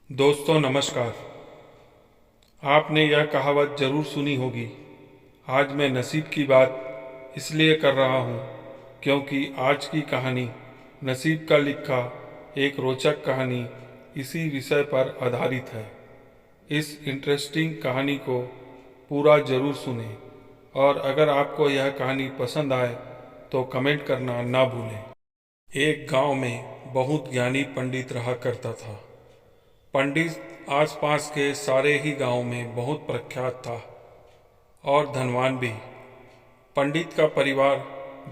दोस्तों नमस्कार। आपने यह कहावत ज़रूर सुनी होगी। आज मैं नसीब की बात इसलिए कर रहा हूँ क्योंकि आज की कहानी नसीब का लिखा एक रोचक कहानी इसी विषय पर आधारित है। इस इंटरेस्टिंग कहानी को पूरा ज़रूर सुनें और अगर आपको यह कहानी पसंद आए तो कमेंट करना ना भूलें। एक गांव में बहुत ज्ञानी पंडित रहा करता था। पंडित आसपास के सारे ही गांव में बहुत प्रख्यात था और धनवान भी। पंडित का परिवार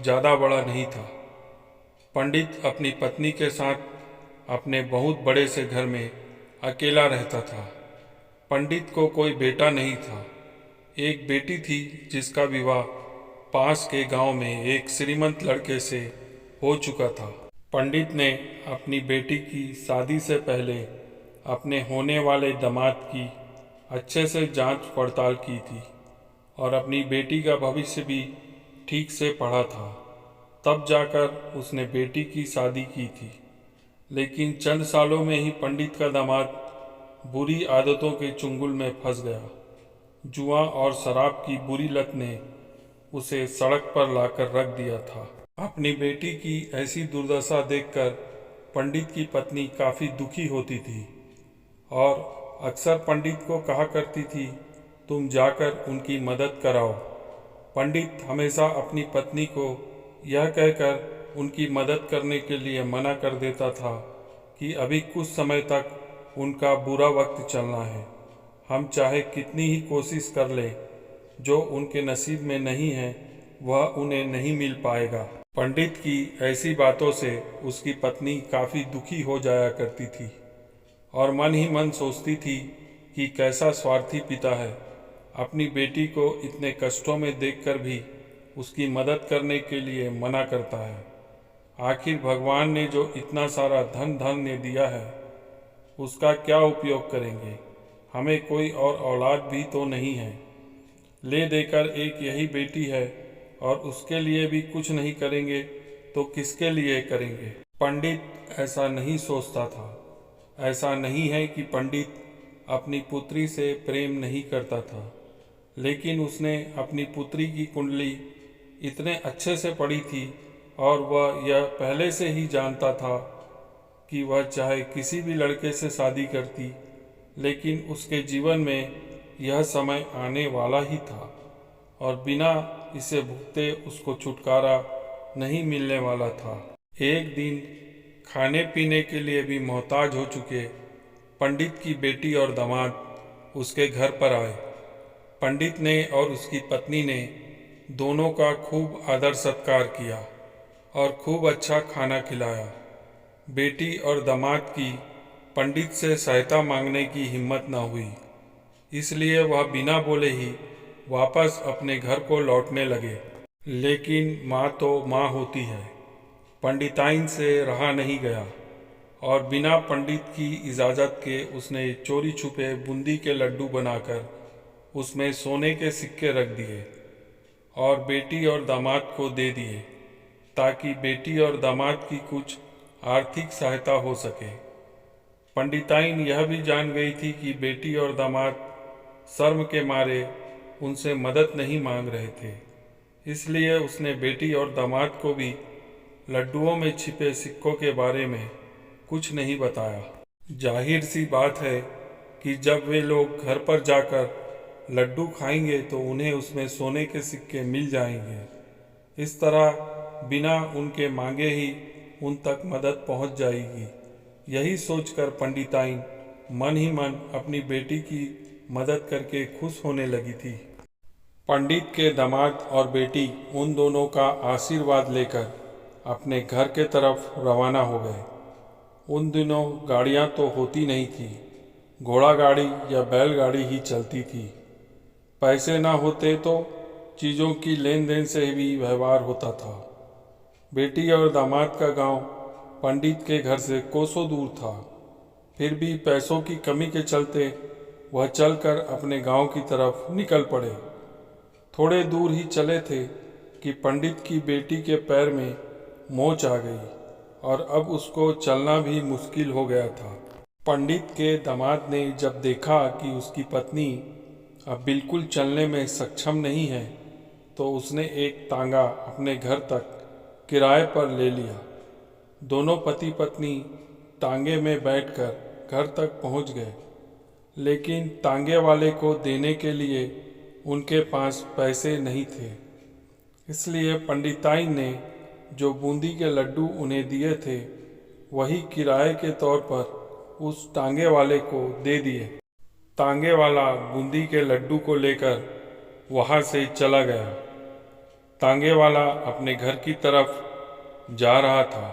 ज़्यादा बड़ा नहीं था। पंडित अपनी पत्नी के साथ अपने बहुत बड़े से घर में अकेला रहता था। पंडित को कोई बेटा नहीं था। एक बेटी थी जिसका विवाह पास के गांव में एक श्रीमंत लड़के से हो चुका था। पंडित ने अपनी बेटी की शादी से पहले अपने होने वाले दामाद की अच्छे से जांच पड़ताल की थी और अपनी बेटी का भविष्य भी ठीक से पढ़ा था। तब जाकर उसने बेटी की शादी की थी। लेकिन चंद सालों में ही पंडित का दामाद बुरी आदतों के चुंगल में फंस गया। जुआ और शराब की बुरी लत ने उसे सड़क पर लाकर रख दिया था। अपनी बेटी की ऐसी दुर्दशा देखकर पंडित की पत्नी काफ़ी दुखी होती थी और अक्सर पंडित को कहा करती थी, तुम जाकर उनकी मदद कराओ। पंडित हमेशा अपनी पत्नी को यह कहकर उनकी मदद करने के लिए मना कर देता था कि अभी कुछ समय तक उनका बुरा वक्त चलना है। हम चाहे कितनी ही कोशिश कर लें, जो उनके नसीब में नहीं है वह उन्हें नहीं मिल पाएगा। पंडित की ऐसी बातों से उसकी पत्नी काफ़ी दुखी हो जाया करती थी और मन ही मन सोचती थी कि कैसा स्वार्थी पिता है, अपनी बेटी को इतने कष्टों में देखकर भी उसकी मदद करने के लिए मना करता है। आखिर भगवान ने जो इतना सारा धन धान्य दिया है उसका क्या उपयोग करेंगे। हमें कोई और औलाद भी तो नहीं है, ले देकर एक यही बेटी है और उसके लिए भी कुछ नहीं करेंगे तो किसके लिए करेंगे। पंडित ऐसा नहीं सोचता था। ऐसा नहीं है कि पंडित अपनी पुत्री से प्रेम नहीं करता था, लेकिन उसने अपनी पुत्री की कुंडली इतने अच्छे से पढ़ी थी और वह यह पहले से ही जानता था कि वह चाहे किसी भी लड़के से शादी करती, लेकिन उसके जीवन में यह समय आने वाला ही था और बिना इसे भुगते उसको छुटकारा नहीं मिलने वाला था। एक दिन खाने पीने के लिए भी मोहताज हो चुके पंडित की बेटी और दामाद उसके घर पर आए। पंडित ने और उसकी पत्नी ने दोनों का खूब आदर सत्कार किया और खूब अच्छा खाना खिलाया। बेटी और दामाद की पंडित से सहायता मांगने की हिम्मत न हुई, इसलिए वह बिना बोले ही वापस अपने घर को लौटने लगे। लेकिन माँ तो माँ होती है। पंडिताइन से रहा नहीं गया और बिना पंडित की इजाज़त के उसने चोरी छुपे बूंदी के लड्डू बनाकर उसमें सोने के सिक्के रख दिए और बेटी और दामाद को दे दिए ताकि बेटी और दामाद की कुछ आर्थिक सहायता हो सके। पंडिताइन यह भी जान गई थी कि बेटी और दामाद शर्म के मारे उनसे मदद नहीं मांग रहे थे, इसलिए उसने बेटी और दामाद को भी लड्डुओं में छिपे सिक्कों के बारे में कुछ नहीं बताया। जाहिर सी बात है कि जब वे लोग घर पर जाकर लड्डू खाएंगे तो उन्हें उसमें सोने के सिक्के मिल जाएंगे। इस तरह बिना उनके मांगे ही उन तक मदद पहुंच जाएगी। यही सोचकर पंडिताइन मन ही मन अपनी बेटी की मदद करके खुश होने लगी थी। पंडित के दामाद और बेटी उन दोनों का आशीर्वाद लेकर अपने घर के तरफ रवाना हो गए। उन दिनों गाड़ियां तो होती नहीं थी, घोड़ा गाड़ी या बैलगाड़ी ही चलती थी। पैसे ना होते तो चीज़ों की लेन देन से भी व्यवहार होता था। बेटी और दामाद का गांव पंडित के घर से कोसों दूर था, फिर भी पैसों की कमी के चलते वह चलकर अपने गांव की तरफ निकल पड़े। थोड़े दूर ही चले थे कि पंडित की बेटी के पैर में मोच आ गई और अब उसको चलना भी मुश्किल हो गया था। पंडित के दामाद ने जब देखा कि उसकी पत्नी अब बिल्कुल चलने में सक्षम नहीं है, तो उसने एक तांगा अपने घर तक किराए पर ले लिया। दोनों पति पत्नी तांगे में बैठकर घर तक पहुंच गए, लेकिन तांगे वाले को देने के लिए उनके पास पैसे नहीं थे। इसलिए पंडिताइन ने जो बूंदी के लड्डू उन्हें दिए थे, वही किराए के तौर पर उस तांगे वाले को दे दिए। तांगे वाला बूंदी के लड्डू को लेकर वहाँ से चला गया। तांगे वाला अपने घर की तरफ जा रहा था,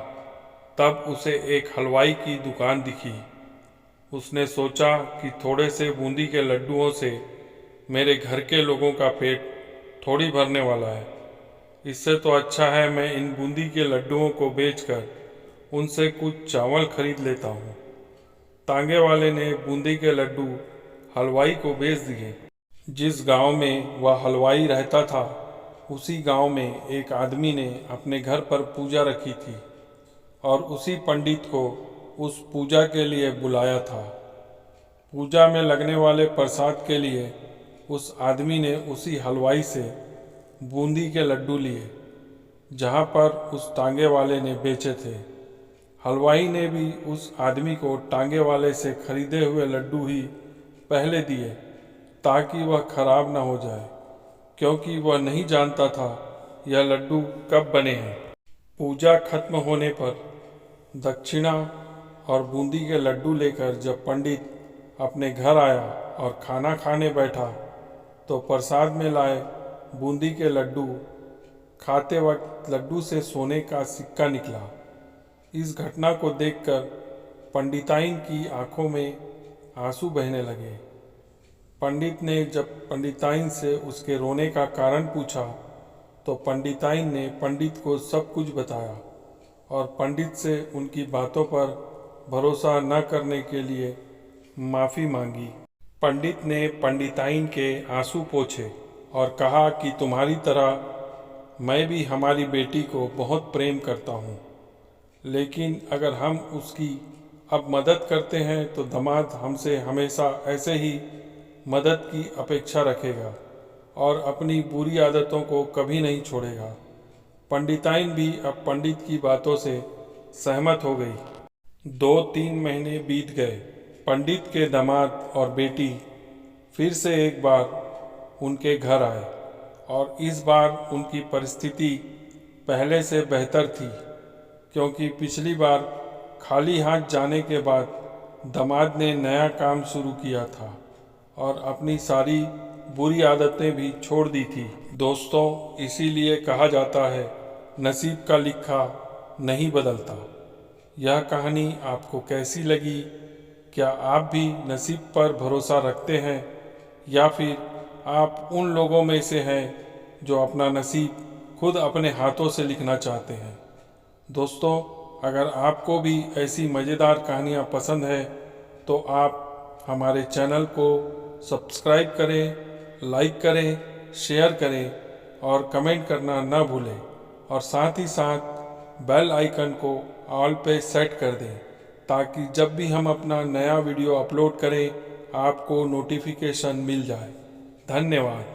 तब उसे एक हलवाई की दुकान दिखी। उसने सोचा कि थोड़े से बूंदी के लड्डुओं से मेरे घर के लोगों का पेट थोड़ी भरने वाला है। इससे तो अच्छा है मैं इन बूंदी के लड्डुओं को बेचकर उनसे कुछ चावल खरीद लेता हूँ। तांगे वाले ने बूंदी के लड्डू हलवाई को बेच दिए। जिस गांव में वह हलवाई रहता था, उसी गांव में एक आदमी ने अपने घर पर पूजा रखी थी और उसी पंडित को उस पूजा के लिए बुलाया था। पूजा में लगने वाले प्रसाद के लिए उस आदमी ने उसी हलवाई से बूंदी के लड्डू लिए, जहाँ पर उस तांगे वाले ने बेचे थे। हलवाई ने भी उस आदमी को तांगे वाले से खरीदे हुए लड्डू ही पहले दिए, ताकि वह खराब न हो जाए, क्योंकि वह नहीं जानता था यह लड्डू कब बने हैं। पूजा खत्म होने पर दक्षिणा और बूंदी के लड्डू लेकर जब पंडित अपने घर आया और खाना खाने बैठा, तो प्रसाद में लाए बूंदी के लड्डू खाते वक्त लड्डू से सोने का सिक्का निकला। इस घटना को देखकर पंडिताइन की आंखों में आंसू बहने लगे। पंडित ने जब पंडिताइन से उसके रोने का कारण पूछा, तो पंडिताइन ने पंडित को सब कुछ बताया और पंडित से उनकी बातों पर भरोसा न करने के लिए माफ़ी मांगी। पंडित ने पंडिताइन के आंसू पोंछे और कहा कि तुम्हारी तरह मैं भी हमारी बेटी को बहुत प्रेम करता हूँ, लेकिन अगर हम उसकी अब मदद करते हैं तो दामाद हमसे हमेशा ऐसे ही मदद की अपेक्षा रखेगा और अपनी बुरी आदतों को कभी नहीं छोड़ेगा। पंडिताइन भी अब पंडित की बातों से सहमत हो गई। 2-3 महीने बीत गए। पंडित के दामाद और बेटी फिर से एक बार उनके घर आए और इस बार उनकी परिस्थिति पहले से बेहतर थी, क्योंकि पिछली बार खाली हाथ जाने के बाद दामाद ने नया काम शुरू किया था और अपनी सारी बुरी आदतें भी छोड़ दी थी। दोस्तों, इसीलिए कहा जाता है नसीब का लिखा नहीं बदलता। यह कहानी आपको कैसी लगी? क्या आप भी नसीब पर भरोसा रखते हैं, या फिर आप उन लोगों में से हैं जो अपना नसीब खुद अपने हाथों से लिखना चाहते हैं? दोस्तों, अगर आपको भी ऐसी मज़ेदार कहानियाँ पसंद है तो आप हमारे चैनल को सब्सक्राइब करें, लाइक करें, शेयर करें और कमेंट करना न भूलें, और साथ ही साथ बेल आइकन को ऑल पे सेट कर दें, ताकि जब भी हम अपना नया वीडियो अपलोड करें आपको नोटिफिकेशन मिल जाए। धन्यवाद।